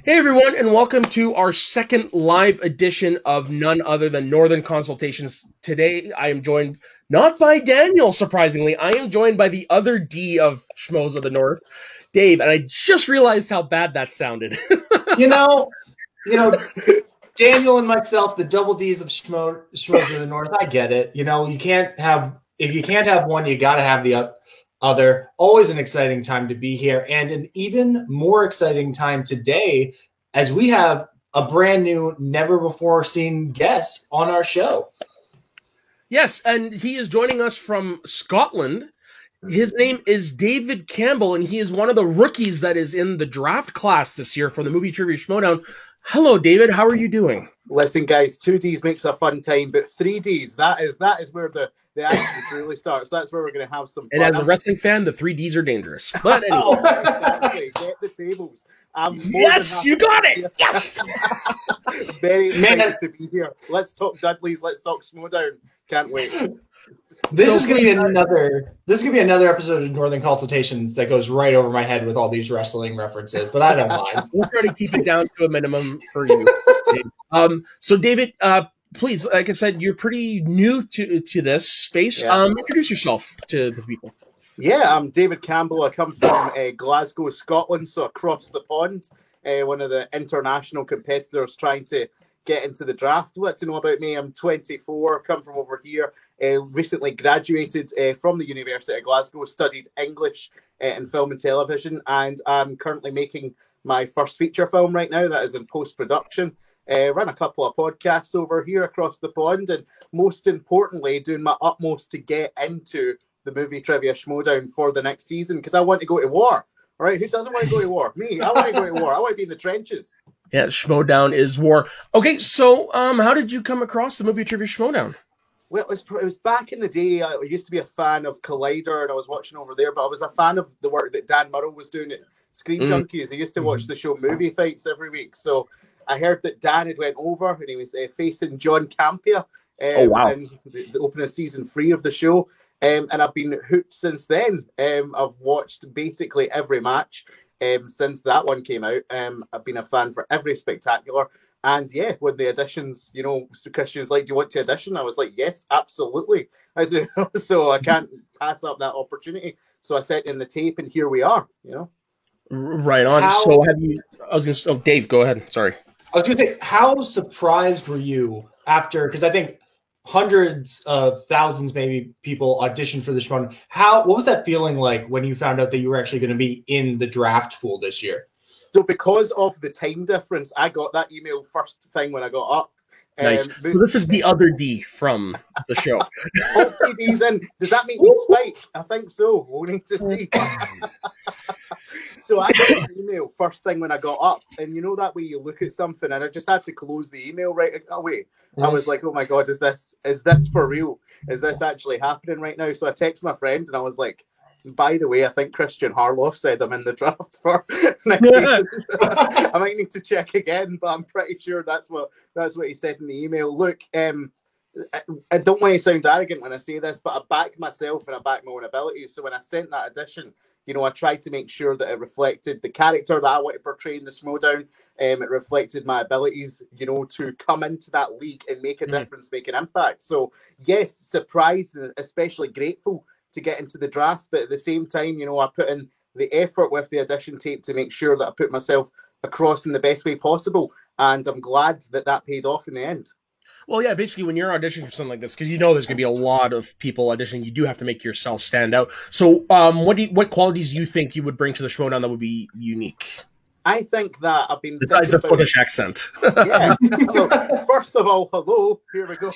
Hey everyone, and welcome to our second live edition of none other than Northern Consultations. Today I am joined not by Daniel, surprisingly. I am joined by the other D of Schmoes of the North, Dave, and I just realized how bad that sounded. You know, Daniel and myself, the double D's of Schmoes of the North, I get it. You know, if you can't have one, you got to have the other. Always an exciting time to be here, and an even more exciting time today as we have a brand new, never before seen guest on our show. Yes, and he is joining us from Scotland. His name is David Campbell, and he is one of the rookies that is in the draft class this year for the Movie Trivia Schmoedown. Hello, David. How are you doing? Listen, guys, 2Ds makes a fun time, but 3Ds, that is where the action really starts. That's where we're going to have some fun. And as a wrestling fan, the 3Ds are dangerous. But anyway. Exactly. Get the tables. Yes, you got it! Yes! Very excited to be here. Let's talk Dudleys. Let's talk Schmoedown. Can't wait. This is going to be another episode of Northern Consultations that goes right over my head with all these wrestling references, but I don't mind. We'll try to keep it down to a minimum for you. So David, please, like I said, you're pretty new to this space. Yeah. Introduce yourself to the people. Yeah, I'm David Campbell. I come from Glasgow, Scotland, so across the pond. One of the international competitors trying to get into the draft. What to know about me? I'm 24, come from over here. Recently graduated from the University of Glasgow, studied English in film and television, and I'm currently making my first feature film right now that is in post-production. Run a couple of podcasts over here across the pond, and most importantly, doing my utmost to get into the Movie Trivia Schmoedown for the next season, because I want to go to war. All right, who doesn't want to go to war? Me. I want to go to war. I want to be in the trenches. Yeah, Schmoedown is war. Okay, so how did you come across the Movie Trivia Schmoedown? Well, it was back in the day. I used to be a fan of Collider, and I was watching over there, but I was a fan of the work that Dan Murrow was doing at Screen Junkies. I used to watch the show Movie Fights every week, so I heard that Dan had went over, and he was facing John Campea in the opening of season 3 of the show, and I've been hooked since then. I've watched basically every match since that one came out. I've been a fan for every spectacular. And yeah, when the auditions, Mr. Christian was like, "Do you want to audition?" I was like, "Yes, absolutely, I do." So I can't pass up that opportunity. So I sent in the tape, and here we are. Right on. So have you? I was going to. Oh, Dave, go ahead. Sorry. I was going to say, how surprised were you after? Because I think hundreds of thousands, maybe, people auditioned for this one. What was that feeling like when you found out that you were actually going to be in the draft pool this year? So because of the time difference, I got that email first thing when I got up. Nice. So this is the other D from the show. All 3 Ds in. Does that make me Spike? I think so. We'll need to see. So I got an email first thing when I got up. And that way you look at something, and I just had to close the email right away. I was like, oh my God, is this for real? Is this actually happening right now? So I texted my friend, and I was like, by the way, I think Christian Harloff said I'm in the draft for next season. I might need to check again, but I'm pretty sure that's what he said in the email. Look, I don't want to sound arrogant when I say this, but I back myself and I back my own abilities. So when I sent that audition, I tried to make sure that it reflected the character that I want to portray in the Schmoedown. It reflected my abilities, to come into that league and make a difference, make an impact. So yes, surprised and especially grateful to get into the draft, but at the same time, I put in the effort with the audition tape to make sure that I put myself across in the best way possible, and I'm glad that paid off in the end. Well, yeah, basically when you're auditioning for something like this, because there's going to be a lot of people auditioning, you do have to make yourself stand out. So what qualities do you think you would bring to the Schmoedown that would be unique? I think that I've been... Besides a Scottish accent. Yeah. Hello. First of all, hello. Here we go.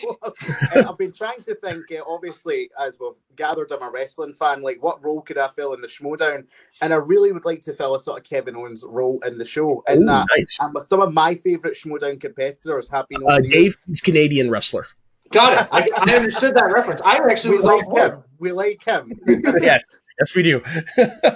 I've been trying to think, obviously, as we've gathered, I'm a wrestling fan, like what role could I fill in the Schmoedown? And I really would like to fill a sort of Kevin Owens role in the show. And nice. Some of my favourite Schmoedown competitors have been... Dave is Canadian wrestler. Got it. I understood that reference. I actually was like him. We like him. Yes, we do.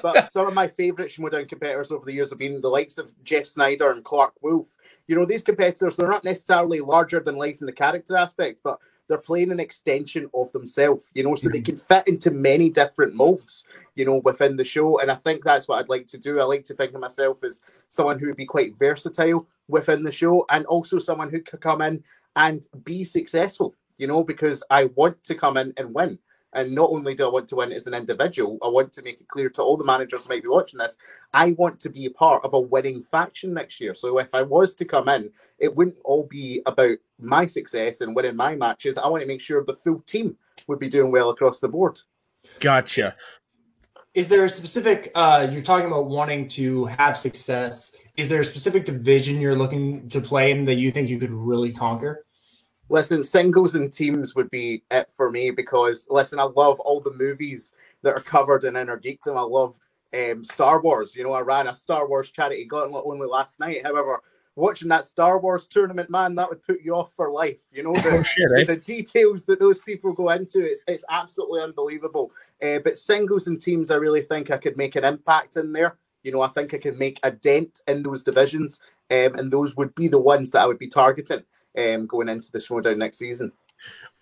But some of my favourite Schmoedown competitors over the years have been the likes of Jeff Snyder and Clark Wolf. These competitors, they're not necessarily larger than life in the character aspect, but they're playing an extension of themselves, so they can fit into many different molds, within the show. And I think that's what I'd like to do. I like to think of myself as someone who would be quite versatile within the show, and also someone who could come in and be successful, because I want to come in and win. And not only do I want to win as an individual, I want to make it clear to all the managers who might be watching this, I want to be a part of a winning faction next year. So if I was to come in, it wouldn't all be about my success and winning my matches. I want to make sure the full team would be doing well across the board. Gotcha. Is there a specific, you're talking about wanting to have success. Is there a specific division you're looking to play in that you think you could really conquer? Listen, singles and teams would be it for me because, listen, I love all the movies that are covered in Inner Geekdom. I love Star Wars. I ran a Star Wars charity gauntlet only last night. However, watching that Star Wars tournament, man, that would put you off for life. The details that those people go into, it's absolutely unbelievable. But singles and teams, I really think I could make an impact in there. I think I can make a dent in those divisions, and those would be the ones that I would be targeting. Going into the Schmoedown next season.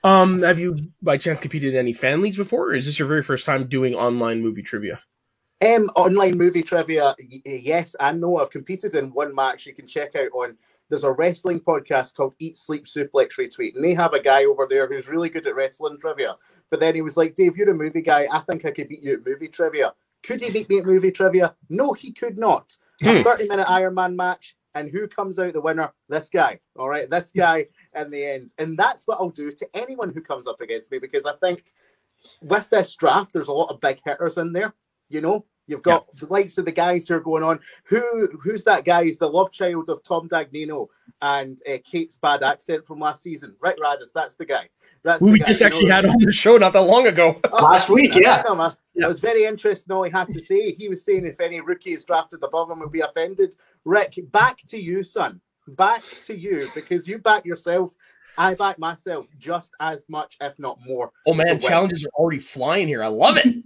Have you by chance competed in any fan leagues before, or is this your very first time doing online movie trivia? Online movie trivia, yes and no. I've competed in one match you can check out on. There's a wrestling podcast called Eat, Sleep, Suplex, Retweet, and they have a guy over there who's really good at wrestling trivia. But then he was like, Dave, you're a movie guy. I think I could beat you at movie trivia. Could he beat me at movie trivia? No, he could not. A 30-minute Iron Man match. And who comes out the winner? This guy. All right, this guy in the end. And that's what I'll do to anyone who comes up against me, because I think with this draft, there's a lot of big hitters in there. You've got the likes of the guys who are going on. Who's that guy? He's the love child of Tom Dagnino and Kate's bad accent from last season. Rick Radis, that's the guy. Who we just actually had on the show not that long ago. Last week, yeah. It was very interesting all he had to say. He was saying if any rookie is drafted above him, will be offended. Rick, back to you, son. Back to you, because you back yourself. I back myself just as much, if not more. Oh, man, challenges are already flying here. I love it.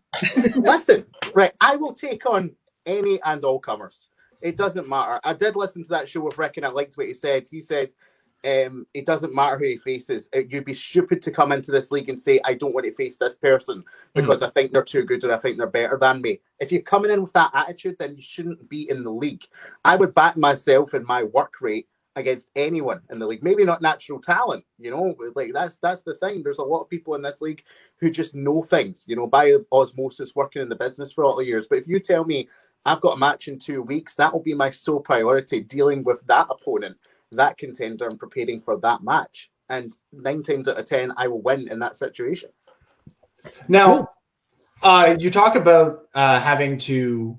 Listen, Rick, I will take on any and all comers. It doesn't matter. I did listen to that show with Rick, and I liked what he said. He said, it doesn't matter who he faces. You'd be stupid to come into this league and say, I don't want to face this person because I think they're too good or I think they're better than me. If you're coming in with that attitude, then you shouldn't be in the league. I would back myself and my work rate against anyone in the league. Maybe not natural talent, like that's the thing. There's a lot of people in this league who just know things, by osmosis, working in the business for all the years. But if you tell me I've got a match in 2 weeks, that will be my sole priority, dealing with that opponent, that contender, and preparing for that match. And 9 times out of 10, I will win in that situation. Now, you talk about having to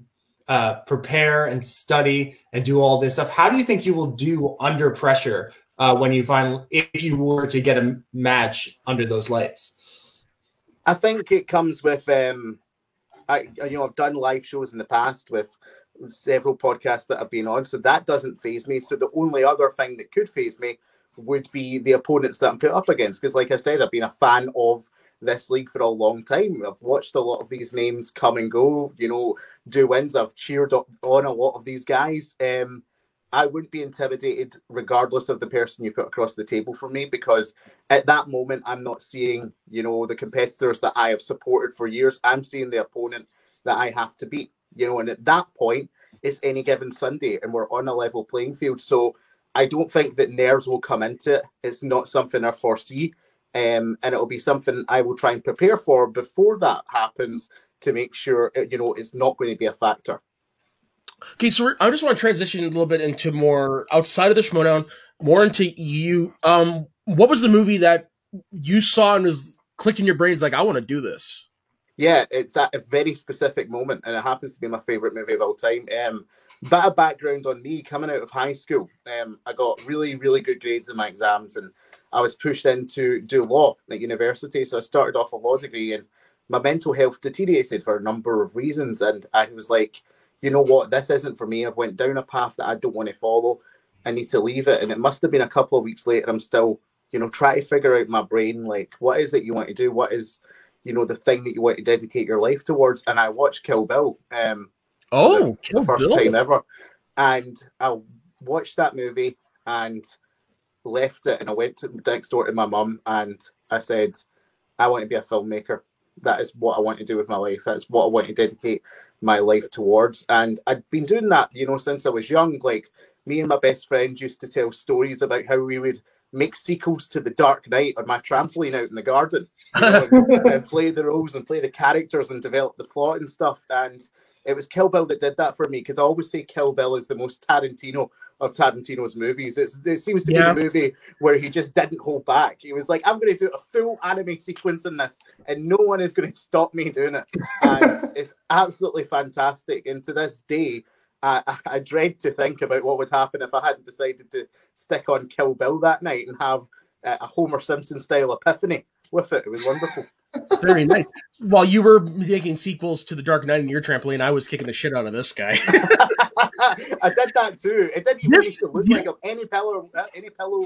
prepare and study and do all this stuff. How do you think you will do under pressure if you were to get a match under those lights? I think it comes with, I've done live shows in the past with several podcasts that I've been on, so that doesn't faze me. So the only other thing that could faze me would be the opponents that I'm put up against, because like I said, I've been a fan of this league for a long time. I've watched a lot of these names come and go, do wins. I've cheered on a lot of these guys. I wouldn't be intimidated regardless of the person you put across the table for me, because at that moment I'm not seeing, the competitors that I have supported for years. I'm seeing the opponent that I have to beat. And at that point, it's any given Sunday, and we're on a level playing field. So I don't think that nerves will come into it. It's not something I foresee, and it'll be something I will try and prepare for before that happens to make sure, it's not going to be a factor. Okay, so I just want to transition a little bit into more outside of the Schmoedown, more into you. What was the movie that you saw and was clicking your brains like, I want to do this? Yeah, it's at a very specific moment, and it happens to be my favourite movie of all time. Bit of background on me, coming out of high school, I got really, really good grades in my exams, and I was pushed in to do law at university. So I started off a law degree, and my mental health deteriorated for a number of reasons. And I was like, you know what, this isn't for me. I've went down a path that I don't want to follow. I need to leave it. And it must have been a couple of weeks later, I'm still, trying to figure out my brain, like, what is it you want to do? What is, the thing that you want to dedicate your life towards? And I watched Kill Bill. The first time ever. And I watched that movie and left it, and I went next door to my mum, and I said, I want to be a filmmaker. That is what I want to do with my life. That's what I want to dedicate my life towards. And I'd been doing that, since I was young. Like, me and my best friend used to tell stories about how we would make sequels to The Dark Knight on my trampoline out in the garden, and play the roles and play the characters and develop the plot and stuff. And it was Kill Bill that did that for me, because I always say Kill Bill is the most Tarantino of Tarantino's movies. It seems to be the movie where he just didn't hold back. He was like, I'm going to do a full anime sequence in this, and no one is going to stop me doing it. And it's absolutely fantastic. And to this day, I dread to think about what would happen if I hadn't decided to stick on Kill Bill that night and have a Homer Simpson style epiphany with it. It was wonderful. Very nice. While you were making sequels to The Dark Knight in your trampoline, I was kicking the shit out of this guy. I did that too. It didn't even make it look like any pillow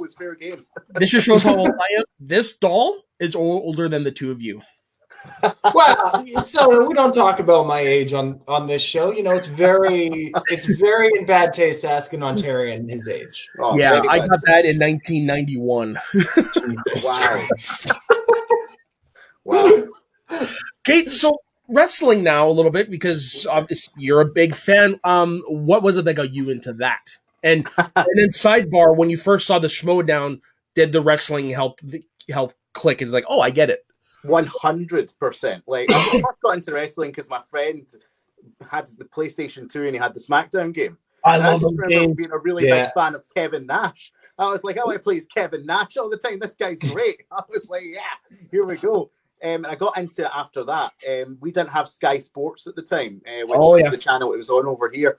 was fair game. This just shows how old I am. This doll is older than the two of you. Well, so we don't talk about my age on this show. It's very in bad taste to ask an Ontarian his age. Oh, yeah, I got that in 1991. Wow. Okay, so wrestling now a little bit, because you're a big fan. What was it that got you into that? And then sidebar, when you first saw the Schmoedown, did the wrestling help click? Is like, oh, I get it. 100%. Like, I first got into wrestling because my friend had the PlayStation 2 and he had the SmackDown game. I love those games. Being a really big fan of Kevin Nash. I was like, I want to play as Kevin Nash all the time. This guy's great. I was like, yeah, here we go. And I got into it after that. We didn't have Sky Sports at the time, which was the channel it was on over here.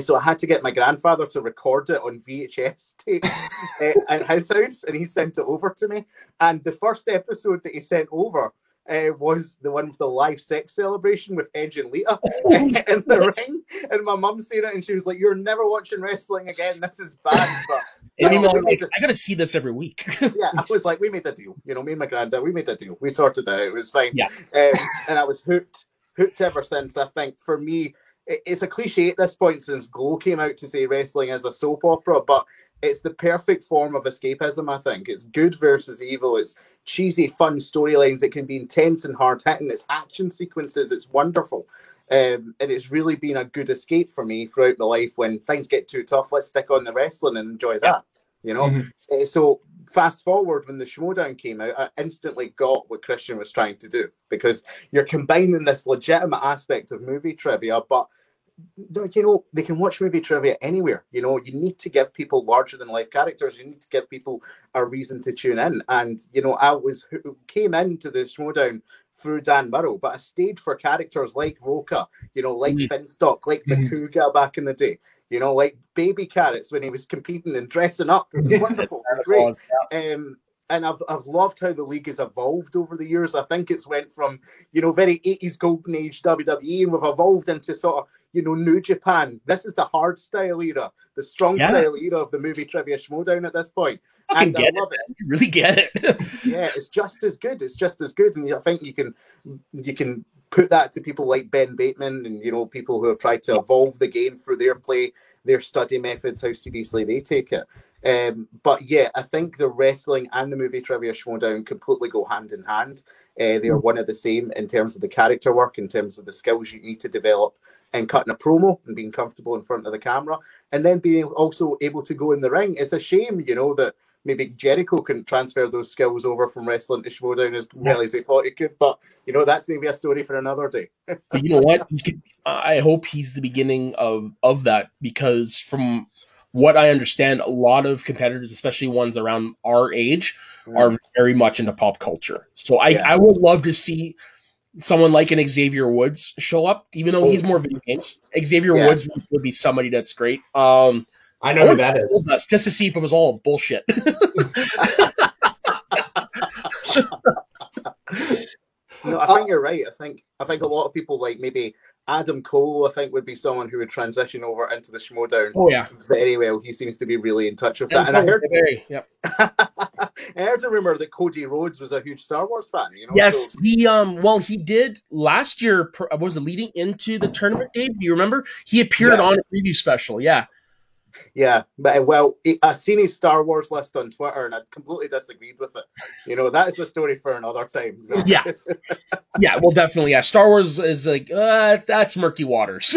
So I had to get my grandfather to record it on VHS tape at his house, and he sent it over to me. And the first episode that he sent over was the one with the live sex celebration with Edge and Lita in the ring. And my mum seen it, and she was like, "You're never watching wrestling again. This is bad." But I got to see this every week. Yeah, I was like, we made a deal. Me and my granddad, we made a deal. We sorted it out. It was fine. Yeah. And I was hooked ever since. I think for me, it's a cliche at this point since Glow came out to say wrestling is a soap opera, but it's the perfect form of escapism, I think. It's good versus evil. It's cheesy, fun storylines. It can be intense and hard-hitting. It's action sequences. It's wonderful. And it's really been a good escape for me throughout my life. When things get too tough, let's stick on the wrestling and enjoy that, Mm-hmm. So fast forward, when the Schmoedown came out, I instantly got what Christian was trying to do, because you're combining this legitimate aspect of movie trivia, but they can watch movie trivia anywhere. You need to give people larger than life characters. You need to give people a reason to tune in. And I came into the Schmoedown through Dan Murrow, but I stayed for characters like Roka, like Finstock, like Makuga back in the day. Like Baby Carrots when he was competing and dressing up. It was wonderful. It was great. And I've loved how the league has evolved over the years. I think it's went from, very 80s golden age WWE, and we've evolved into sort of, New Japan. This is the hard style era, the strong style era of the movie trivia Schmoedown at this point. I love it. You really get it. Yeah, it's just as good. It's just as good. And I think you can put that to people like Ben Bateman and, people who have tried to evolve the game through their play, their study methods, how seriously they take it. But yeah, I think the wrestling and the movie trivia Schmoedown completely go hand in hand. They are one of the same in terms of the character work, in terms of the skills you need to develop in cutting a promo and being comfortable in front of the camera, and then being also able to go in the ring. It's a shame, that maybe Jericho couldn't transfer those skills over from wrestling to Schmoedown as well as he thought he could. But, that's maybe a story for another day. But you know what? I hope he's the beginning of that, because from what I understand, a lot of competitors, especially ones around our age, are very much into pop culture. So I would love to see someone like an Xavier Woods show up, even though he's more video games. Xavier Woods would be somebody that's great. I know who that is. Just to see if it was all bullshit. No, I think you're right. I think a lot of people, like maybe Adam Cole, I think would be someone who would transition over into the Schmoedown very well. He seems to be really in touch with that. And I heard, I heard a rumor that Cody Rhodes was a huge Star Wars fan. Yes, so, he did last year. Was it leading into the tournament, Dave? Do you remember? He appeared on a preview special. Yeah. Yeah, but well, I've seen his Star Wars list on Twitter, and I completely disagreed with it. That is a story for another time. Yeah, yeah, well, definitely, yeah. Star Wars is like that's murky waters.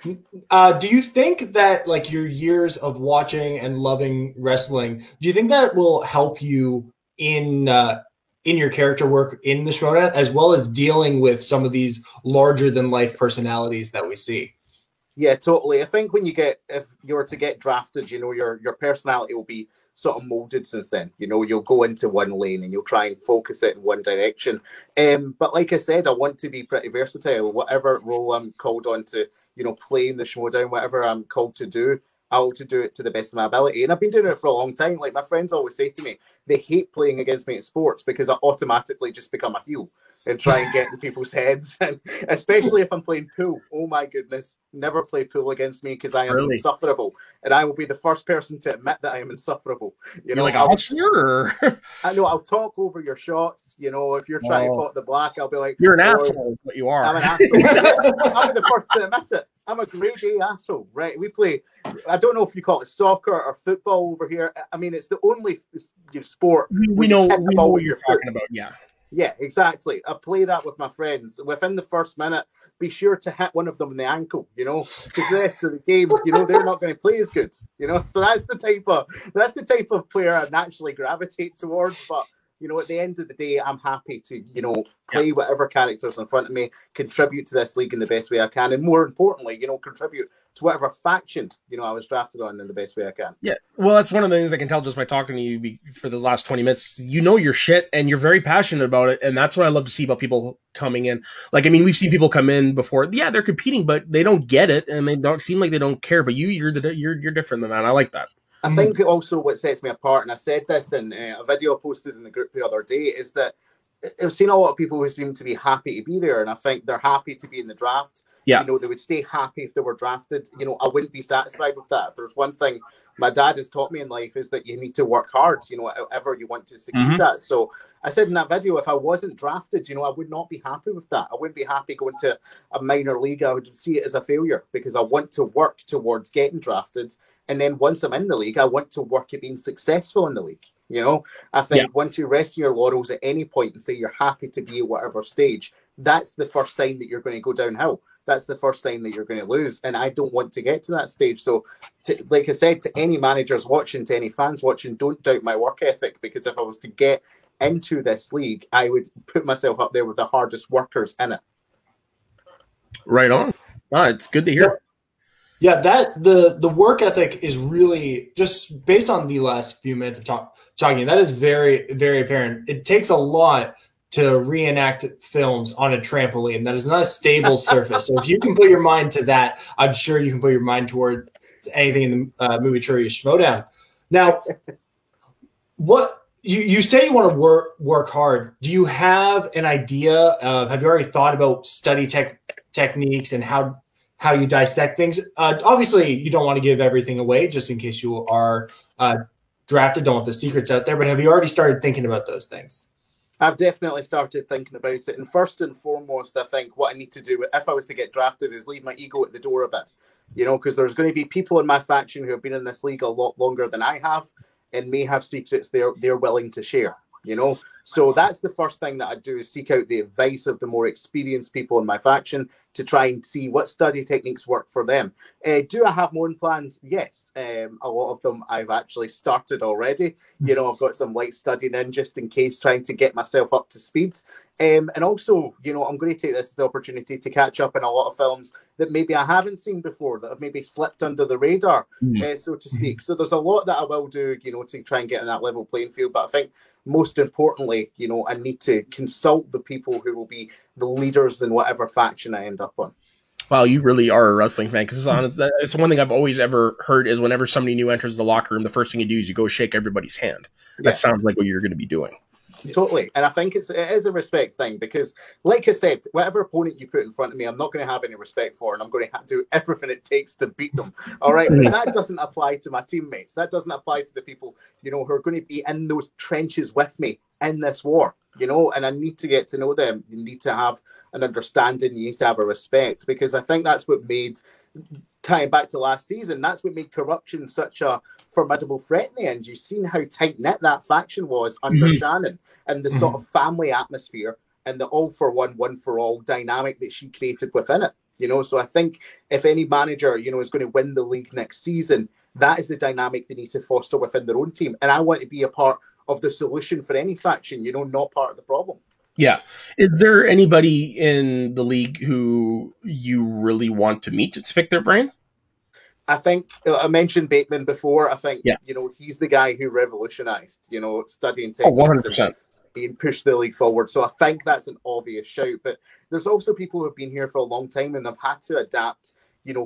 Do you think that like your years of watching and loving wrestling, do you think that will help you in your character work in the Schmoedown, as well as dealing with some of these larger than life personalities that we see? Yeah, totally. I think if you were to get drafted, your personality will be sort of molded since then. You'll go into one lane and you'll try and focus it in one direction. But like I said, I want to be pretty versatile. Whatever role I'm called on to, play in the Schmoedown, whatever I'm called to do, I'll to do it to the best of my ability. And I've been doing it for a long time. Like my friends always say to me, they hate playing against me in sports because I automatically just become a heel and try and get in people's heads. And especially if I'm playing pool. Oh my goodness. Never play pool against me because I am insufferable. And I will be the first person to admit that I am insufferable. You're like a hustler? I know, I'll talk over your shots. If you're trying to pot the black, I'll be like, you're an asshole is what you are. I'm an asshole. I'm the first to admit it. I'm a grade A asshole, right? We play, I don't know if you call it soccer or football over here. I mean, it's the only sport. We know what you're talking about, yeah. Yeah, exactly. I play that with my friends. Within the first minute, be sure to hit one of them in the ankle, because the rest of the game, they're not going to play as good, So that's the type of player I naturally gravitate towards. But at the end of the day, I'm happy to play whatever characters in front of me, contribute to this league in the best way I can, and more importantly, contribute to whatever faction I was drafted on in the best way I can. Yeah, well, that's one of the things I can tell just by talking to you for the last 20 minutes. Your shit, and you're very passionate about it, and that's what I love to see about people coming in. Like, I mean, we've seen people come in before. Yeah, they're competing, but they don't get it, and they don't seem like they don't care. But you're different than that. I like that. I think also what sets me apart, and I said this in a video I posted in the group the other day, is that I've seen a lot of people who seem to be happy to be there, and I think they're happy to be in the draft. Yeah. They would stay happy if they were drafted. I wouldn't be satisfied with that. If there's one thing my dad has taught me in life is that you need to work hard, whatever you want to succeed at. So I said in that video, if I wasn't drafted, I would not be happy with that. I wouldn't be happy going to a minor league. I would see it as a failure because I want to work towards getting drafted. And then once I'm in the league, I want to work at being successful in the league. I think once you rest your laurels at any point and say you're happy to be at whatever stage, that's the first sign that you're going to go downhill. That's the first sign that you're going to lose. And I don't want to get to that stage. So, like I said, to any managers watching, to any fans watching, don't doubt my work ethic, because if I was to get into this league, I would put myself up there with the hardest workers in it. Right on. It's good to hear. Yeah, that the work ethic is really, just based on the last few minutes of talking, that is very, very apparent. It takes a lot to reenact films on a trampoline. That is not a stable surface. So if you can put your mind to that, I'm sure you can put your mind toward anything in the movie trivia Schmoedown. Now, what you say you want to work hard. Do you have an idea of, have you already thought about study techniques and how you dissect things? Obviously, you don't want to give everything away just in case you are drafted. Don't want the secrets out there. But have you already started thinking about those things? I've definitely started thinking about it. And first and foremost, I think what I need to do if I was to get drafted is leave my ego at the door a bit. Because there's going to be people in my faction who have been in this league a lot longer than I have and may have secrets they're willing to share. So that's the first thing that I do, is seek out the advice of the more experienced people in my faction to try and see what study techniques work for them. Do I have more plans? Yes. A lot of them I've actually started already. I've got some light studying in just in case, trying to get myself up to speed. And also, I'm going to take this as the opportunity to catch up in a lot of films that maybe I haven't seen before, that have maybe slipped under the radar, so to speak. So there's a lot that I will do, to try and get on that level playing field. But I think most importantly, I need to consult the people who will be the leaders in whatever faction I end up on. Wow, you really are a wrestling fan. Because it's one thing I've always ever heard is whenever somebody new enters the locker room, the first thing you do is you go shake everybody's hand. That sounds like what you're going to be doing. Totally. And I think it is a respect thing, because like I said, whatever opponent you put in front of me, I'm not going to have any respect for, and I'm going to do everything it takes to beat them. All right. But that doesn't apply to my teammates. That doesn't apply to the people, who are going to be in those trenches with me in this war, and I need to get to know them. You need to have an understanding. You need to have a respect, because I think that's what made tying back to last season, that's what made corruption such a formidable threat in the end. You've seen how tight-knit that faction was under Shannon, and the sort of family atmosphere and the all-for-one, one-for-all dynamic that she created within it. So I think if any manager, is going to win the league next season, that is the dynamic they need to foster within their own team. And I want to be a part of the solution for any faction, not part of the problem. Yeah. Is there anybody in the league who you really want to meet to pick their brain? I think I mentioned Bateman before. I think, he's the guy who revolutionized, studying techniques and pushed the league forward. So I think that's an obvious shout. But there's also people who have been here for a long time and have had to adapt,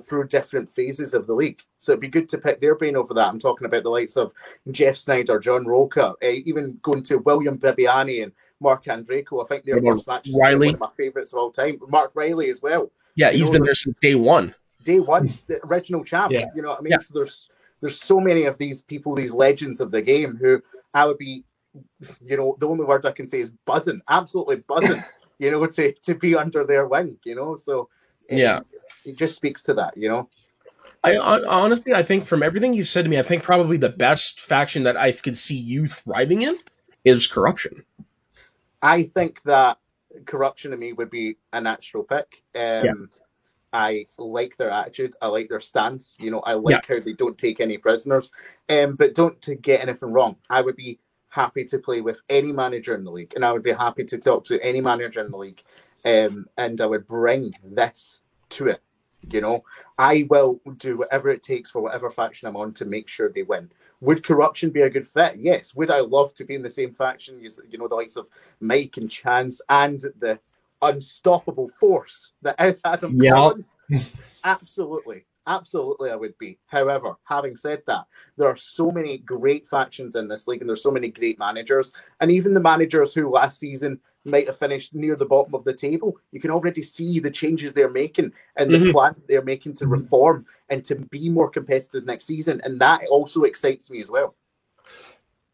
through different phases of the league. So it'd be good to pick their brain over that. I'm talking about the likes of Jeff Snyder, John Roca, even going to William Bibiani and Mark Andreyko. I think their first matches are one of my favourites of all time. Mark Riley as well. Yeah, he's been there since day one. Day one, the original champ. Yeah. You know what I mean? Yeah. So there's so many of these people, these legends of the game, who I would be, the only word I can say is buzzing, absolutely buzzing, to be under their wing, So it just speaks to that, I honestly, I think from everything you've said to me, I think probably the best faction that I could see you thriving in is corruption. I think that corruption to me would be a natural pick. I like their attitude. I like their stance. I like how they don't take any prisoners. But don't to get anything wrong. I would be happy to play with any manager in the league, and I would be happy to talk to any manager in the league. And I would bring this to it. I will do whatever it takes for whatever faction I'm on to make sure they win. Would corruption be a good fit? Yes. Would I love to be in the same faction as, the likes of Mike and Chance and the unstoppable force that is Adam Collins? Absolutely. Absolutely, I would be. However, having said that, there are so many great factions in this league and there's so many great managers. And even the managers who last season might have finished near the bottom of the table, you can already see the changes they're making and the plans they're making to reform and to be more competitive next season. And that also excites me as well.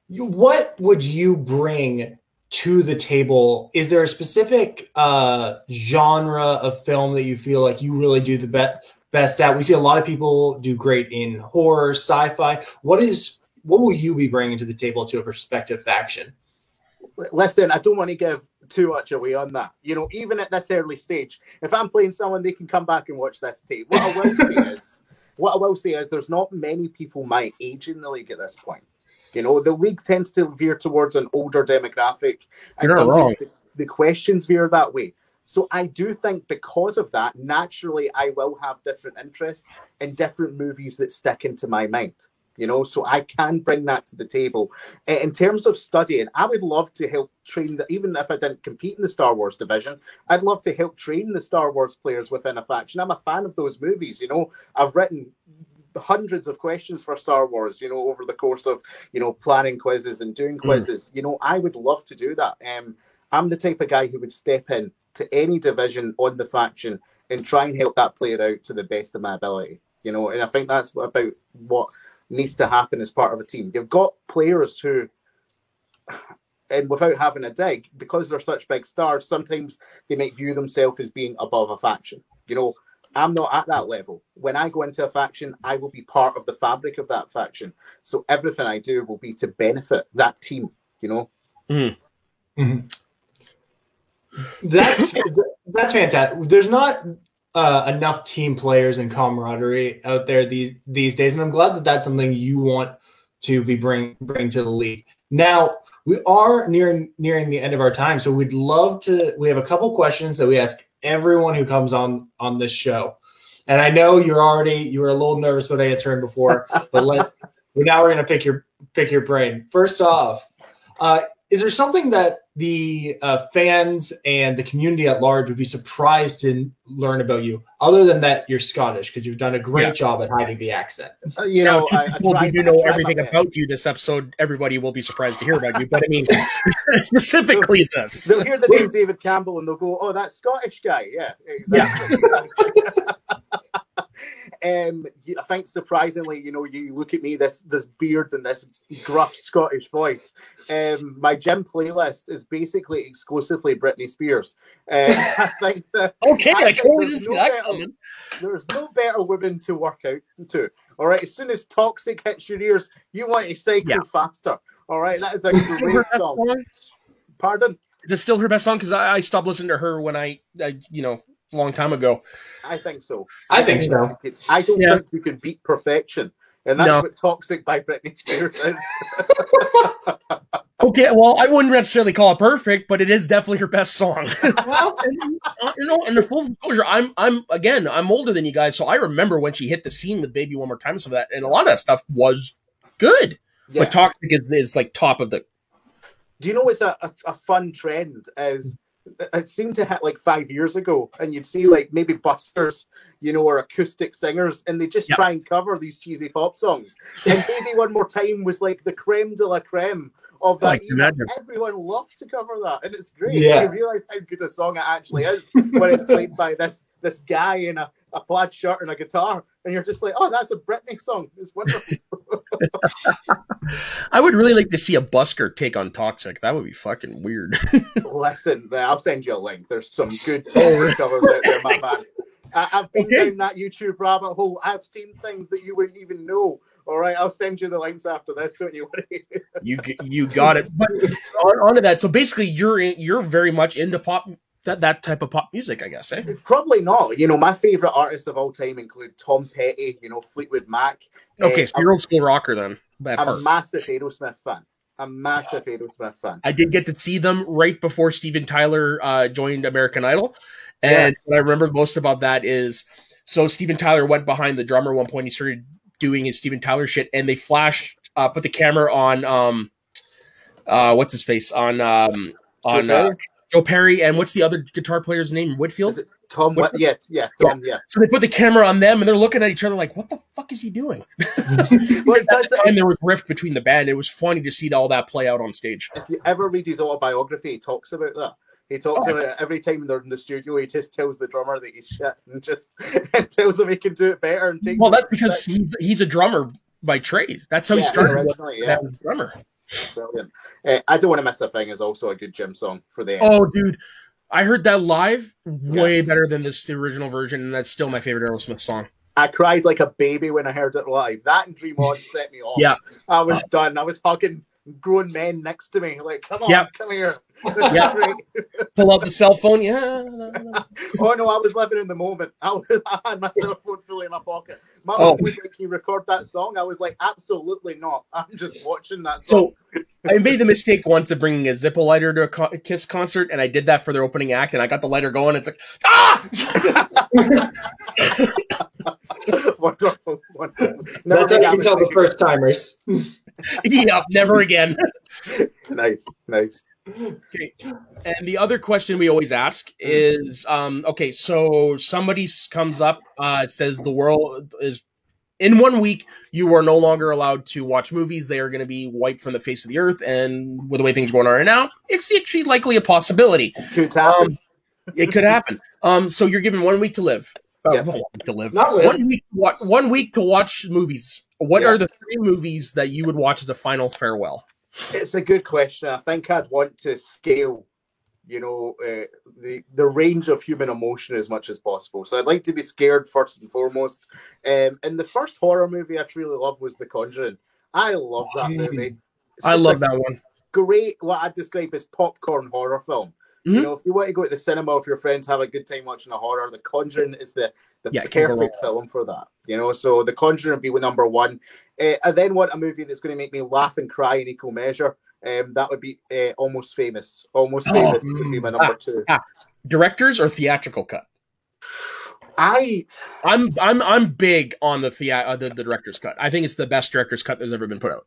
What would you bring to the table? Is there a specific genre of film that you feel like you really do the best at? We see a lot of people do great in horror, sci-fi. What will you be bringing to the table to a prospective faction? Listen, I don't want to give too much away on that. Even at this early stage, if I'm playing someone, they can come back and watch this tape. What I will say is there's not many people my age in the league at this point. The league tends to veer towards an older demographic, and sometimes the questions veer that way. So I do think because of that, naturally, I will have different interests in different movies that stick into my mind. So I can bring that to the table. In terms of studying, I would love to help train, even if I didn't compete in the Star Wars division, I'd love to help train the Star Wars players within a faction. I'm a fan of those movies. I've written hundreds of questions for Star Wars, over the course of, planning quizzes and doing quizzes. I would love to do that. I'm the type of guy who would step in to any division on the faction and try and help that player out to the best of my ability. And I think that's about what needs to happen as part of a team. You've got players who, and without having a dig, because they're such big stars, sometimes they might view themselves as being above a faction. I'm not at that level. When I go into a faction, I will be part of the fabric of that faction. So everything I do will be to benefit that team, That's fantastic. There's not enough team players and camaraderie out there these days, and I'm glad that that's something you want to be bring to the league. Now, we are nearing the end of our time, so we'd love to. We have a couple questions that we ask everyone who comes on this show, and I know you were a little nervous when I answered before, but now we're going to pick your brain. First off, is there something that the fans and the community at large would be surprised to learn about you, other than that you're Scottish, because you've done a great job at hiding the accent? We do know everything about you this episode. Everybody will be surprised to hear about you, but I mean, specifically this. They'll hear the name David Campbell and they'll go, "Oh, that Scottish guy." Yeah, exactly. I think surprisingly, you look at me, this beard and this gruff Scottish voice. My gym playlist is basically exclusively Britney Spears. I think that Okay, I think totally there's didn't see no that better- coming. There's no better women to work out to. All right, as soon as Toxic hits your ears, you want to cycle Yeah. faster. All right, that is a Is it still her great best song. song? Pardon? Is it still her best song? Because I stopped listening to her when I a long time ago. I think so. I think so. I don't Yeah. think you can beat perfection. And that's No. what Toxic by Britney Spears is. Okay, well, I wouldn't necessarily call it perfect, but it is definitely her best song. Well, And the full disclosure, I'm older than you guys, so I remember when she hit the scene with "Baby One More Time" and some of that, and a lot of that stuff was good. Yeah. But "Toxic" is like top of the. Do you know what's a fun trend is it seemed to hit like 5 years ago, and you'd see like maybe buskers, or acoustic singers, and they just Yep. try and cover these cheesy pop songs. And Baby One More Time was like the creme de la creme of that I can era. imagine. Everyone loved to cover that, and it's great. Yeah. You realise how good a song it actually is when it's played by this guy in a plaid shirt and a guitar, and you're just like, oh, that's a Britney song. It's wonderful. I would really like to see a busker take on "Toxic." That would be fucking weird. Listen, I'll send you a link. There's some good Toxic covers out there, my man. I've been Okay. down that YouTube rabbit hole. I've seen things that you wouldn't even know. All right, I'll send you the links after this. Don't you worry. You got it. But on to that. So basically, you're very much into pop, that type of pop music, I guess. Eh? Probably not. My favorite artists of all time include Tom Petty. Fleetwood Mac. Okay, so you're old school rocker then. At I'm a heart. massive Aerosmith fan. A massive Aerosmith fan. I did get to see them right before Steven Tyler joined American Idol. And what I remember most about that is, so Steven Tyler went behind the drummer at one point. He started doing his Steven Tyler shit, and they put the camera on, what's his face? On Joe Perry, and what's the other guitar player's name? Whitfield? Is it Tom? What's Tom. Yeah. So they put the camera on them, and they're looking at each other like, what the fuck is he doing? Well, it does. And there was a rift between the band. It was funny to see all that play out on stage. If you ever read his autobiography, he talks about that. He talks about it every time they're in the studio. He just tells the drummer that he's shit and just and tells him he can do it better. And takes Well, that's because he's a drummer by trade. That's how he started. originally. Yeah, As a drummer. brilliant. I Don't Want to Miss a Thing is also a good gym song for the end. Oh, dude, I heard that live way better than the original version, and that's still my favorite Aerosmith song. I cried like a baby when I heard it live. That and Dream On set me off. Yeah. I was done. I was hugging grown men next to me. Like, come on, come here. This Yeah. is great. Pull out the cell phone. Yeah. Oh no, I was living in the moment. I had my cell phone fully in my pocket. My Oh. mom was like, "Can you record that song?" I was like, "Absolutely not. I'm just watching that song." So I made the mistake once of bringing a Zippo lighter to a Kiss concert, and I did that for their opening act, and I got the lighter going. It's like, Wonderful. that's how you can tell the first timers. Yep, never again. Nice. Okay. And the other question we always ask is, okay, so somebody comes up, it says the world is, in 1 week, you are no longer allowed to watch movies. They are going to be wiped from the face of the earth. And with the way things are going on right now, it's actually likely a possibility. Could happen. It could happen. So you're given 1 week to live. Yeah. 1 week to live. Not live. 1 week to watch movies. What Yeah. are the 3 movies that you would watch as a final farewell? It's a good question. I think I'd want to scale, the range of human emotion as much as possible. So I'd like to be scared first and foremost. And the first horror movie I truly loved was The Conjuring. I love that movie. It's I just love a that one. great, what I'd describe as popcorn horror film. Mhm. If you want to go to the cinema with your friends, have a good time watching a horror, The Conjuring is the Yeah, it can't go perfect film for that. So The Conjuring would be number one. I then want a movie that's going to make me laugh and cry in equal measure. That would be Almost Famous. Almost Famous would be my number two. Directors or theatrical cut? I'm big on the director's cut. I think it's the best director's cut that's ever been put out.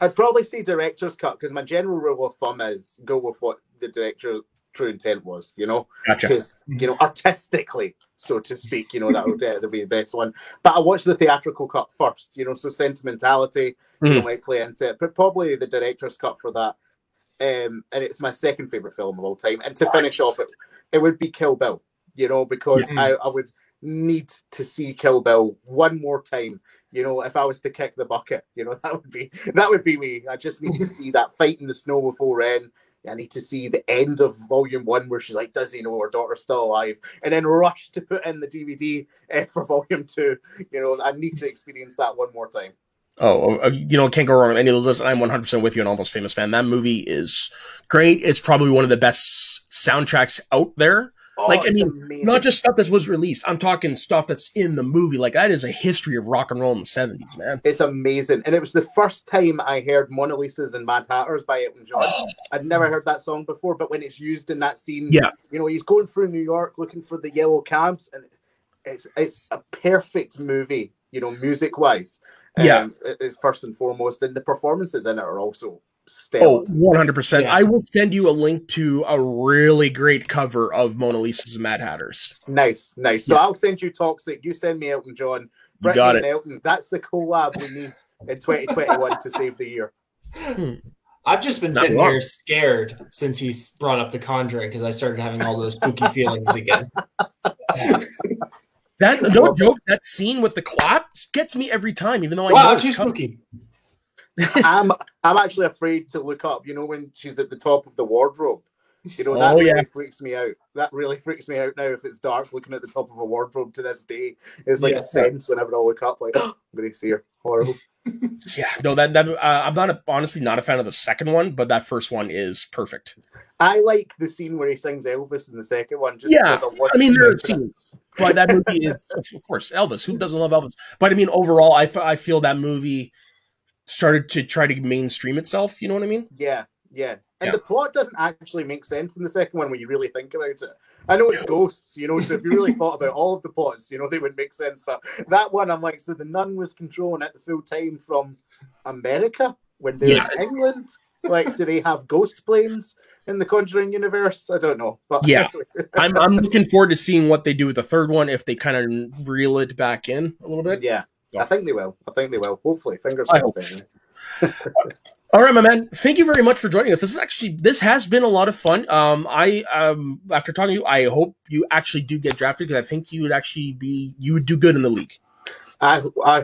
I'd probably say director's cut because my general rule of thumb is go with what the director's true intent was, Gotcha. Because, artistically, so to speak, that would be the best one. But I watched the theatrical cut first, so sentimentality might play into it, but probably the director's cut for that. And it's my second favorite film of all time. And to finish off, it would be Kill Bill, because need to see Kill Bill one more time. You know, if I was to kick the bucket, you know, that would be me. I just need to see that fight in the snow with O-Ren. I need to see the end of Volume 1 where she's like, does he know her daughter's still alive? And then rush to put in the DVD for Volume 2. You know, I need to experience that one more time. Oh, you know, can't go wrong with any of those lists. I'm 100% with you on Almost Famous, man. That movie is great. It's probably one of the best soundtracks out there. Oh, like, I mean, amazing. not just stuff that was released. I'm talking stuff that's in the movie. Like, that is a history of rock and roll in the 70s, man. It's amazing. And it was the first time I heard Mona Lisa's and Mad Hatters by Elton John. I'd never heard that song before, but when it's used in that scene, Yeah. you know, he's going through New York looking for the yellow cabs, and it's a perfect movie, you know, music-wise. Yeah. It's first and foremost, and the performances in it are also stellar. Oh, 100%. Yeah. I will send you a link to a really great cover of Mona Lisa's and Mad Hatters. Nice. So Yeah. I'll send you Toxic, you send me Elton John. You Brittany got and it. Elton, that's the collab we need in 2021 to save the year. I've just been Not sitting wrong. here scared since he brought up The Conjuring because I started having all those spooky feelings again. That, no joke, that scene with the claps gets me every time, even though I know Wow, it's too coming. spooky. I'm actually afraid to look up, you know, when she's at the top of the wardrobe. You know, that Oh, really yeah. freaks me out. That really freaks me out now if it's dark looking at the top of a wardrobe to this day. It's like Yeah. a sense whenever I look up, like, oh, I'm going to see her. Horrible. Yeah, no, I'm honestly not a fan of the second one, but that first one is perfect. I like the scene where he sings Elvis in the second one. Just Yeah, because wasn't I mean, there are expecting it. scenes, but that movie is, of course, Elvis. Who doesn't love Elvis? But I mean, overall, I feel that movie started to try to mainstream itself. You know what I mean? Yeah. And Yeah. the plot doesn't actually make sense in the second one when you really think about it. I know it's ghosts, you know, so if you really thought about all of the plots, you know, they would make sense. But that one, I'm like, so the nun was controlling it the full time from America when they're Yeah. in England? Like, do they have ghost planes in the Conjuring universe? I don't know. But Yeah. I'm looking forward to seeing what they do with the third one if they kind of reel it back in a little bit. yeah. I think they will. Hopefully. Fingers I crossed. Anyway. All right, my man. Thank you very much for joining us. This has been a lot of fun. After talking to you, I hope you actually do get drafted because I think you would do good in the league. I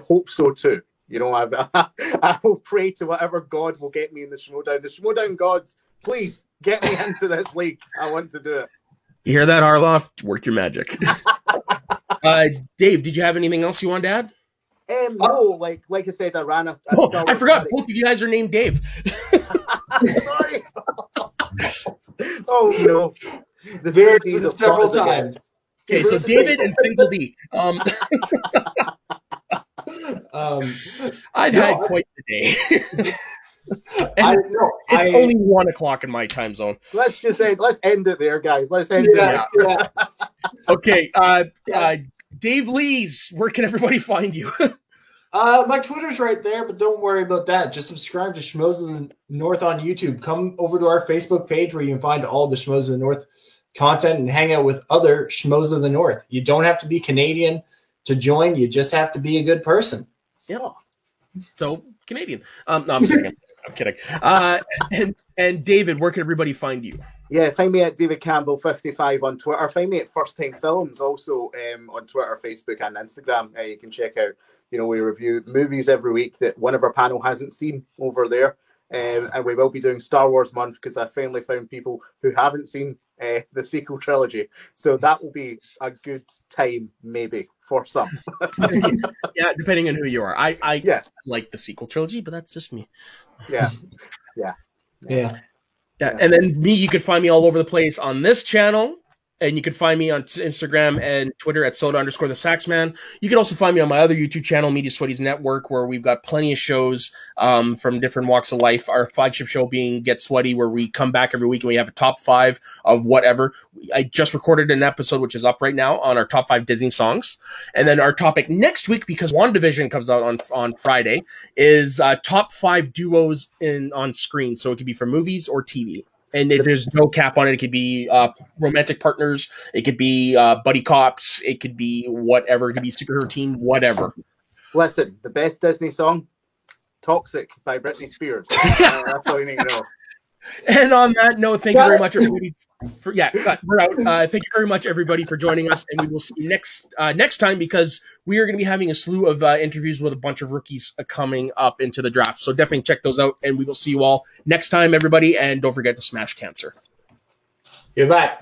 hope so too. You know, I will pray to whatever God will get me in the Schmodown. The Schmodown gods, please get me into this league. I want to do it. You hear that, Harloff? Work your magic. Dave, did you have anything else you wanted to add? No, like I said, I ran a Oh, Star I Wars forgot. party. Both of you guys are named Dave. Sorry. Oh no. The There 3Ds of several thought again. times. Okay, so David and Single D. I've had quite the day. I, And no, it's only 1 o'clock in my time zone. Let's end it there, guys. Let's end yeah, it yeah. Okay, Dave Lees, where can everybody find you? My Twitter's right there, but don't worry about that. Just subscribe to Schmoes of the North on YouTube. Come over to our Facebook page where you can find all the Schmoes of the North content and hang out with other Schmoes of the North. You don't have to be Canadian to join. You just have to be a good person. Yeah. So, Canadian. No, I'm kidding. I'm kidding. And David, where can everybody find you? Yeah, find me at David Campbell 55 on Twitter. Find me at First Time Films also on Twitter, Facebook, and Instagram. You can check out, you know, we review movies every week that one of our panel hasn't seen over there. And we will be doing Star Wars month because I finally found people who haven't seen the sequel trilogy. So that will be a good time, maybe, for some. Yeah, depending on who you are. I Yeah. like the sequel trilogy, but that's just me. Yeah. Yeah. Yeah. And then me, you could find me all over the place on this channel. And you can find me on Instagram and Twitter at soda_the Saxman. You can also find me on my other YouTube channel, Media Sweaties Network, where we've got plenty of shows from different walks of life. Our flagship show being Get Sweaty, where we come back every week and we have a top 5 of whatever. I just recorded an episode, which is up right now, on our top 5 Disney songs. And then our topic next week, because WandaVision comes out on Friday, is top 5 duos on screen. So it could be for movies or TV. And if there's no cap on it, it could be romantic partners, it could be buddy cops, it could be whatever, it could be superhero team, whatever. Listen, the best Disney song, Toxic by Britney Spears. That's all you need to know. And on that note, thank you very much, everybody. We're out. Thank you very much, everybody, for joining us, and we will see you next time, because we are going to be having a slew of interviews with a bunch of rookies coming up into the draft. So definitely check those out, and we will see you all next time, everybody. And don't forget to smash cancer. Goodbye.